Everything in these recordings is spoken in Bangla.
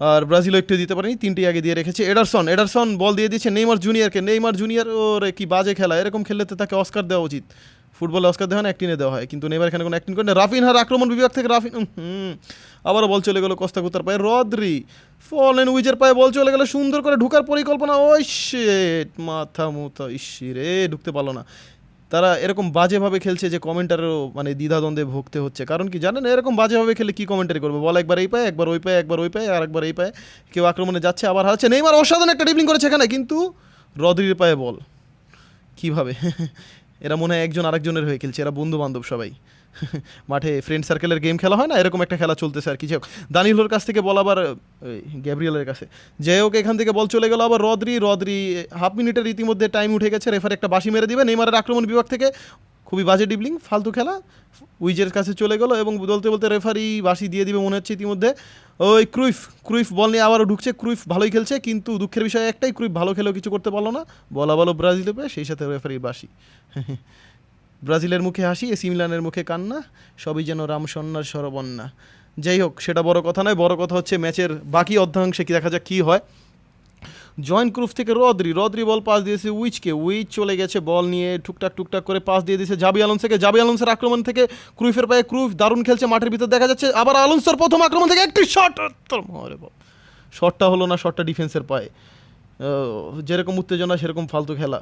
আর ব্রাজিলও একটু দিতে পারেনি, 3টি আগে দিয়ে রেখেছে। এডারসন বল দিয়ে দিচ্ছে নেইমার জুনিয়রকে। নেইমার জুনিয়র ওরে কি বাজে খেলা, এরকম খেললে তো তাকে অস্কার দেওয়া উচিত। ফুটবলে অস্কার দেওয়া হয় না, অ্যাক্টিংয়ে দেওয়া হয়, কিন্তু নেইমার এখানে কোনো অ্যাক্টিং করে না। রাফিনহার আক্রমণ বিভাগ থেকে আবারও বল চলে গেল কস্তা কুতার পায়ে। রদ্রি ফলেন উইজের পায়ে বল চলে গেল, সুন্দর করে ঢুকার পরিকল্পনা, ওই শিট মাথা মুথা ইসিরে ঢুকতে পারলো না। তারা এরকম বাজেভাবে খেলছে যে কমেন্টারেরও মানে দ্বিধাদ্বন্দ্বে ভুগতে হচ্ছে। কারণ কি জানেন, এরকম বাজেভাবে খেলে কি কমেন্টারি করবে, বল একবার এই পায়ে, একবার ওই পায়ে, একবার ওই পায়ে, আর একবার এই পায়ে, কেউ আক্রমণে যাচ্ছে আবার হারাচ্ছে। নেইমার অসাধারণ একটা ড্রিবলিং করেছে এখানে, কিন্তু রদ্রির পায়ে বল। কীভাবে এরা মনে হয় একজন আরেকজনের হয়ে খেলছে, এরা বন্ধু বান্ধব সবাই। মাঠে ফ্রেন্ড সার্কেলের গেম খেলা হয় না, এরকম একটা খেলা চলতেছে আর কি। যাই হোক, দানিলোর কাছ থেকে বল আবার গ্যাব্রিয়েলের কাছে, যাই হোক এখান থেকে বল চলে গেল আবার রদ্রি হাফ মিনিটের ইতিমধ্যে টাইম উঠে গেছে, রেফার একটা বাঁশি মেরে দিবে। নেইমারের আক্রমণ বিভাগ থেকে খুবই বাজে ডিবলিং, ফালতু খেলা, উইজের কাছে চলে গেল এবং বলতে বলতে রেফারি বাঁশি দিয়ে দিবে মনে হচ্ছে ইতিমধ্যে। ওই ক্রুইফ বল নিয়ে আবারও ঢুকছে। ক্রুইফ ভালোই খেলছে, কিন্তু দুঃখের বিষয় একটাই, ক্রুইফ ভালো খেলেও কিছু করতে পারলো না। বলা ভালো ব্রাজিলে পেয়ে, সেই সাথে রেফারির বাঁশি। ব্রাজিলের মুখে হাসি, এসি মিলানের মুখে কান্না, সবই যেন রামসন্ন্যার সরবন্যা। যাই হোক, সেটা বড় কথা নয়, বড় কথা হচ্ছে ম্যাচের বাকি অর্ধাংশে কি দেখা যাক কী হয়। জয়েন্ট ক্রুফ থেকে রদ্রি বল পাস দিয়েছে উইচ চলে গেছে বল নিয়ে, টুকটাক করে পাস দিয়ে দিয়েছে জাবি আলোনসোর আক্রমণ থেকে ক্রুইফের পায়ে ক্রুইফ দারুণ খেলছে, মাঠের ভিতর দেখা যাচ্ছে। আবার আলোনসোর প্রথম আক্রমণ থেকে একটি শটটা হলো না, শটটা ডিফেন্সের পায়ে। যেরকম উত্তেজনা সেরকম ফালতু খেলা,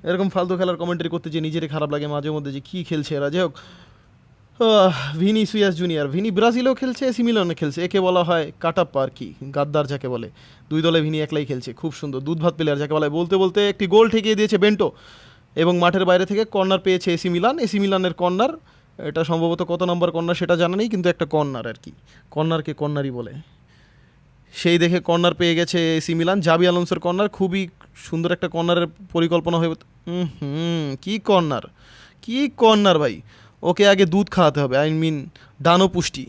এরকম ফালতু খেলার কমেন্টারি করতে যে নিজেরই খারাপ লাগে মাঝে মধ্যে যে কী খেলছে এরা। যাই হোক, ভিনিসিয়াস জুনিয়র, ব্রাজিলেও খেলছে, এসি মিলানে খেলছে, একে বলা হয় কাটাপ্পা আর কি, গাদ্দার যাকে বলে। দুই দলে ভিনি একলাই খেলছে, খুব সুন্দর দুধ ভাত প্লেয়ার যাকে বলা হয়। বলতে বলতে একটি গোল ঠেকিয়ে দিয়েছে বেন্টো, এবং মাঠের বাইরে থেকে কর্নার পেয়েছে এসি মিলানের কর্নার। এটা সম্ভবত কত নম্বর কর্নার সেটা জানা নেই, কিন্তু একটা কর্নার আর কি, কর্নারকে কর্নারই বলে। সেই দেখে কর্নার পেয়ে গেছে এসি মিলান, জাবি আলোনসোর কর্নার, খুবই সুন্দর একটা কর্নারের পরিকল্পনা হয়ে। কি কর্নার ভাই, ওকে আগে দুধ খাওয়াতে হবে, ডানো পুষ্টি,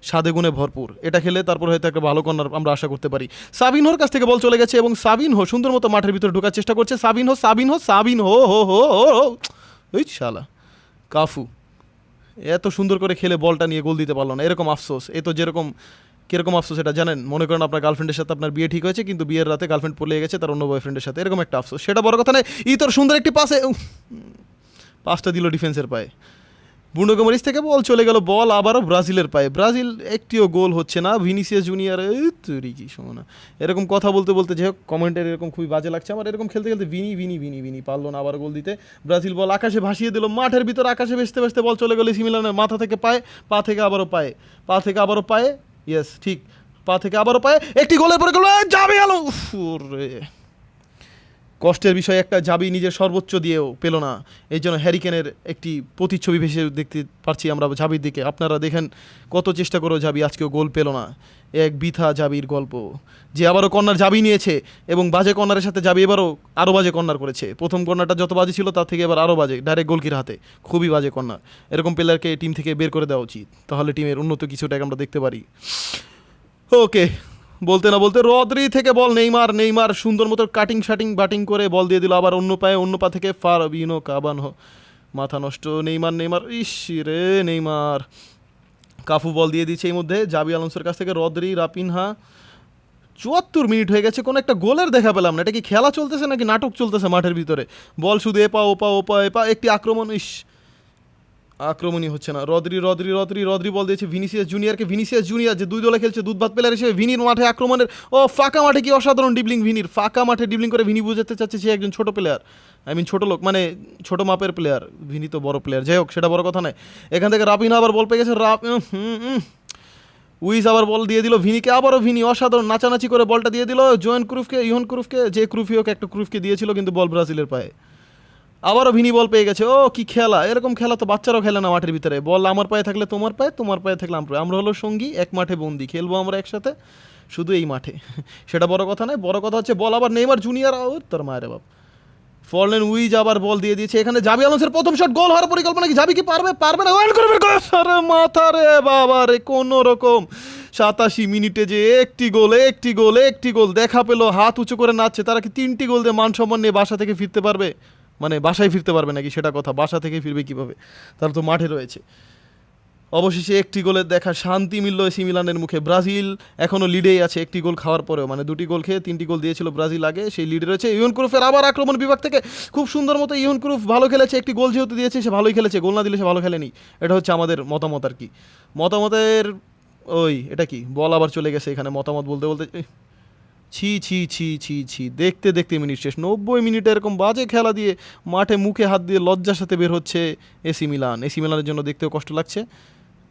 স্বাদে গুণে ভরপুর, এটা খেলে তারপর হয়তো একটা ভালো কর্নার আমরা আশা করতে পারি। সাবিনহোর কাছ থেকে বল চলে গেছে এবং সাবিনহো সুন্দর মতো মাঠের ভিতরে ঢোকার চেষ্টা করছে। সাবিনহো ওই শালা কাফু এত সুন্দর করে খেলে বলটা নিয়ে গোল দিতে পারলো না, এরকম আফসোস। এ তো কীরকম আফসোস এটা জানেন, মনে করেন আপনার গার্লফ্রেন্ডের সাথে আপনার বিয়ে ঠিক হয়েছে, কিন্তু বিয়ের রাতে গার্লফ্রেন্ড পড়ে গেছে তার অন্য বয়ফ্রেন্ডের সাথে, এরকম একটা আফসোস। সেটা বড় কথা নয়, তোর সুন্দর একটি পাসটা দিল ডিফেন্সের পায়ে। বুনো গোমেরিস থেকে বল চলে গেল, বল আবারও ব্রাজিলের পায়ে। ব্রাজিল একটিও গোল হচ্ছে না। ভিনিসিয়াস জুনিয়র তুই কি শোনো না, এরকম কথা বলতে যাই হোক, কমেন্টের এরকম খুবই বাজে লাগছে আমার। এরকম খেলতে ভিনি পারলো না আবার গোল দিতে। ব্রাজিল বল আকাশে ভাসিয়ে দিল, মাঠের ভিতর আকাশে ভেসতে বল চলে গেল এসি মিলানের মাথা থেকে পায়ে, পা থেকে আবারও পায়ে, ইয়েস ঠিক, পা থেকে আবারও পায়ে, একটি গোলের পরে গোল যাবে আলো। কষ্টের বিষয় একটা, জাবি নিজের সর্বোচ্চ দিয়েও পেল না, এই জন্য হ্যারিকেনের একটি প্রতিচ্ছবি ভেসে দেখতে পারছি আমরা জাবির দিকে। আপনারা দেখেন কত চেষ্টা করেও জাবি আজকেও গোল পেল না, এক বৃথা জাবির গল্প। যে আবারও কর্নার জাবি নিয়েছে, এবং বাজে কর্নারের সাথে জাবি এবারও আরও বাজে কর্নার করেছে। প্রথম কর্নারটা যত বাজে ছিল তার থেকে এবার আরও বাজে, ডাইরেক্ট গোলকির হাতে, খুবই বাজে কর্নার। এরকম প্লেয়ারকে টিম থেকে বের করে দেওয়া উচিত, তাহলে টিমের উন্নত কিছুটাকে আমরা দেখতে পারি। ওকে, বলতে না বলতে রদ্রি থেকে বল নেইমার সুন্দর মতো ব্যাটিং করে বল দিয়ে দিল আবার অন্য পা থেকে ফাবিনো কাবানহো, মাথা নষ্ট। নেইমার রে নেইমার কাফু বল দিয়ে দিচ্ছে এই মধ্যে জাবি আলোনসোর কাছ থেকে। রদ্রি রাপিনহা, 74 মিনিট হয়ে গেছে, কোনো একটা গোলের দেখা পেলাম না। এটা কি খেলা চলতেছে নাকি নাটক চলতেছে মাঠের ভিতরে? বল শুধু এপা ওপা, একটি আক্রমণই হচ্ছে না। রদ্রি বল দিয়েছে ভিনিসিয়াস জুনিয়র যে দুই দলে খেলছে, দুধভাত প্লেয়ার হিসেবে। ভিনির মাঠে আক্রমণের ফাঁকা মাঠে কি অসাধারণ ডিবলিং ভিনির, ফাঁকা মাঠে ডিবলিং করে ভিনি বুঝাতে চাচ্ছে সে একজন ছোট প্লেয়ার, ছোট লোক, মানে ছোট মাপের প্লেয়ার। ভিনি তো বড় প্লেয়ার, যাই হোক সেটা বড় কথা নয়। এখান থেকে রাপিনা আবার বল পেয়ে গেছে, উইজ আবার বল দিয়ে দিল ভিনিকে, আবারও ভিনি অসাধারণ নাচানাচি করে বলটা দিয়ে দিল ইউহান ক্রুফকে, যে ক্রুফি হোক একটা ক্রুফকে দিয়েছিল, কিন্তু বল ব্রাজিলের পায়ে। আবারও ভিনি বল পেয়ে গেছে। কি খেলা, এরকম খেলা তো বাচ্চারাও খেলে না মাঠের ভিতরে। বল আমার পায়ে থাকলে তোমার পায়ে থাকলে আমরা হলো সঙ্গী, এক মাঠে বন্দি, খেলবো আমরা একসাথে শুধু এই মাঠে। সেটা বড় কথা নয়, বড় কথা হচ্ছে বল আবার নেইমার জুনিয়র, তোর মায়ের বাপ। ফরলেন উইজ আবার বল দিয়ে দিয়েছে, এখানে জাবি আলোনসোর প্রথম শট, গোল হওয়ার পরিকল্পনা কি জাবি কি পারবে না? মাথা রে বাবা রে, কোনো রকম 87 মিনিটে যে একটি গোল দেখা পেলো, হাত উঁচু করে নাচছে। তারা কি 3টি গোল দিয়ে মান সম্মান নিয়ে বাসা থেকে ফিরতে পারবে? মানে বাসায় ফিরতে পারবে নাকি সেটা কথা, বাসা থেকে ফিরবে কিভাবে? তারা তো মাঠে রয়েছে। অবশেষে একটি গোলের দেখা শান্তি মিলল এসি মিলানের মুখে। ব্রাজিল এখনও লিডেই আছে একটি গোল খাওয়ার পরেও, মানে 2টি গোল খেয়ে 3টি গোল দিয়েছিল ব্রাজিল আগে, সেই লিডে রয়েছে। ইউন ক্রুফের আবার আক্রমণ বিভাগ থেকে খুব সুন্দর মতো ইউন ক্রুফ ভালো খেলেছে, একটি গোল যেহেতু দিয়েছে সে ভালোই খেলেছে, গোল না দিলে সে ভালো খেলেনি। এটা হচ্ছে আমাদের মতামত আর কি, মতামতের এটা কি বল আবার চলে গেছে এখানে মতামত বলতে বলতে। ছি ছি ছি ছি ছি, দেখতে দেখতে মিনিট শেষ, 90 মিনিটে এরকম বাজে খেলা দিয়ে মাঠে মুখে হাত দিয়ে লজ্জার সাথে বের হচ্ছে এসি মিলান। এসি মিলানের জন্য দেখতেও কষ্ট লাগছে,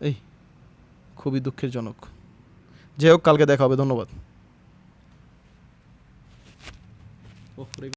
এই খুবই দুঃখের জনক। যাই হোক, কালকে দেখা হবে, ধন্যবাদ।